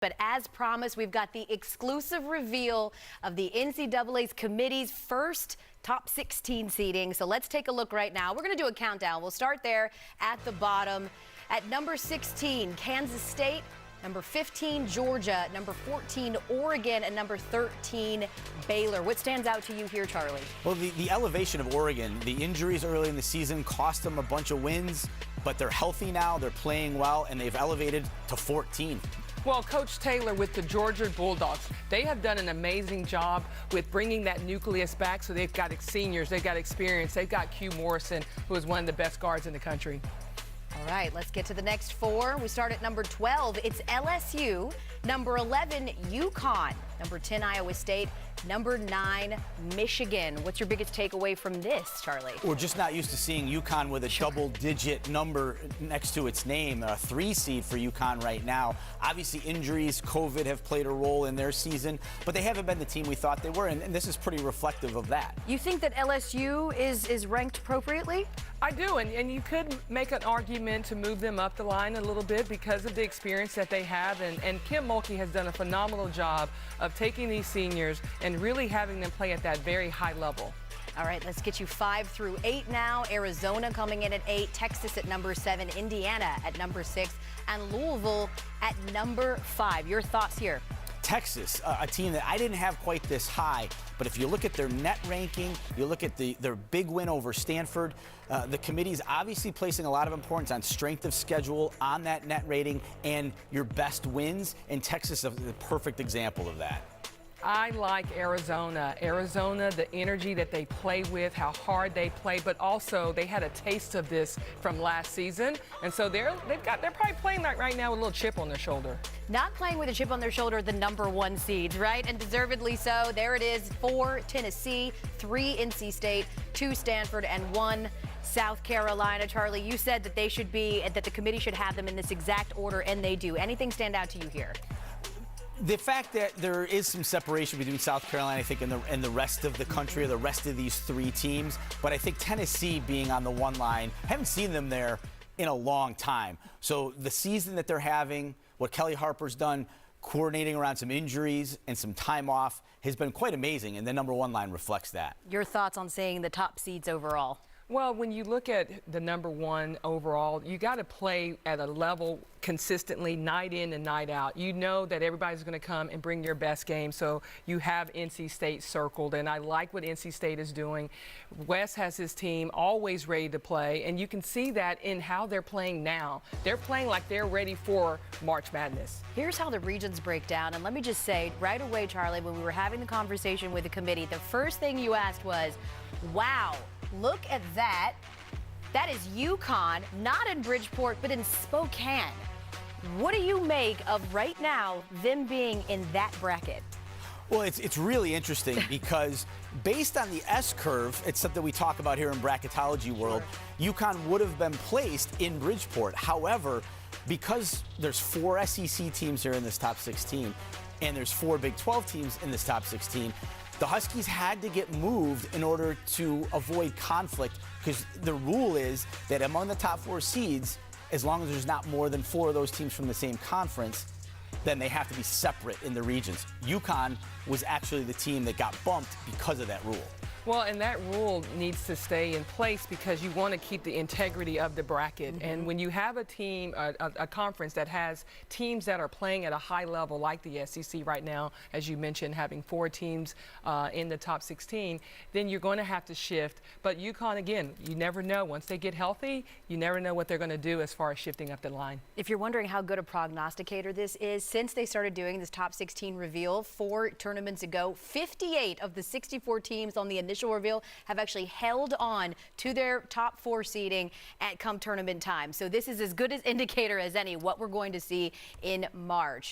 But as promised, we've got the exclusive reveal of the NCAA's committee's first top 16 seeding. So let's take a look right now. We're going to do a countdown. We'll start there at the bottom. At number 16, Kansas State. Number 15, Georgia. Number 14, Oregon. And number 13, Baylor. What stands out to you here, Charlie? Well, the elevation of Oregon, the injuries early in the season cost them a bunch of wins, but they're healthy now, they're playing well, and they've elevated to 14. Well, Coach Taylor with the Georgia Bulldogs, they have done an amazing job with bringing that nucleus back. So they've got seniors, they've got experience, they've got Q Morrison, who is one of the best guards in the country. All right, let's get to the next four. We start at number 12. It's LSU. Number 11, UConn. Number 10, Iowa State. Number 9, Michigan. What's your biggest takeaway from this, Charlie? We're just not used to seeing UConn with a double-digit number next to its name, a 3 seed for UConn right now. Obviously, injuries, COVID have played a role in their season, but they haven't been the team we thought they were, and this is pretty reflective of that. You think that LSU is ranked appropriately? I do, and you could make an argument to move them up the line a little bit because of the experience that they have, and Kim Mulkey has done a phenomenal job of taking these seniors and really having them play at that very high level. All right, let's get you 5 through 8 now. Arizona coming in at 8, Texas at number 7, Indiana at number 6, and Louisville at number 5. Your thoughts here? Texas, a team that I didn't have quite this high, but if you look at their net ranking, you look at their big win over Stanford, the committee's obviously placing a lot of importance on strength of schedule, on that net rating, and your best wins, and Texas is the perfect example of that. I like Arizona. Arizona, the energy that they play with, how hard they play, but also they had a taste of this from last season, and so they're probably playing that right now with a little chip on their shoulder. Not playing with a chip on their shoulder, the number 1 seeds, right? And deservedly so. There it is: 4 Tennessee, 3 NC State, 2 Stanford, and 1 South Carolina. Charlie, you said that that the committee should have them in this exact order, and they do. Anything stand out to you here? The fact that there is some separation between South Carolina, I think, and the rest of the country, or the rest of these 3 teams, but I think Tennessee being on the 1 line, haven't seen them there in a long time. So the season that they're having, what Kelly Harper's done, coordinating around some injuries and some time off, has been quite amazing, and the number 1 line reflects that. Your thoughts on saying the top seeds overall? Well, when you look at the number 1 overall, you got to play at a level consistently, night in and night out. You know that everybody's going to come and bring your best game, so you have NC State circled, and I like what NC State is doing. Wes has his team always ready to play, and you can see that in how they're playing now. They're playing like they're ready for March Madness. Here's how the regions break down, and let me just say right away, Charlie, when we were having the conversation with the committee, the first thing you asked was, wow, look at that. That is UConn, not in Bridgeport, but in Spokane. What do you make of right now them being in that bracket? Well, it's really interesting because based on the S-curve, it's something we talk about here in bracketology world, UConn would have been placed in Bridgeport. However, because there's 4 SEC teams here in this top 16, and there's 4 Big 12 teams in this top 16, the Huskies had to get moved in order to avoid conflict, because the rule is that among the top 4 seeds, as long as there's not more than 4 of those teams from the same conference, then they have to be separate in the regions. UConn was actually the team that got bumped because of that rule. Well, and that rule needs to stay in place because you want to keep the integrity of the bracket. And when you have a team, a conference that has teams that are playing at a high level, like the SEC right now, as you mentioned, having 4 teams in the top 16, then you're going to have to shift. But UConn, again, you never know. Once they get healthy, you never know what they're going to do as far as shifting up the line. If you're wondering how good a prognosticator this is, since they started doing this top 16 reveal 4 tournaments ago, 58 of the 64 teams on the initial reveal have actually held on to their top 4 seeding at come tournament time. So this is as good an indicator as any what we're going to see in March.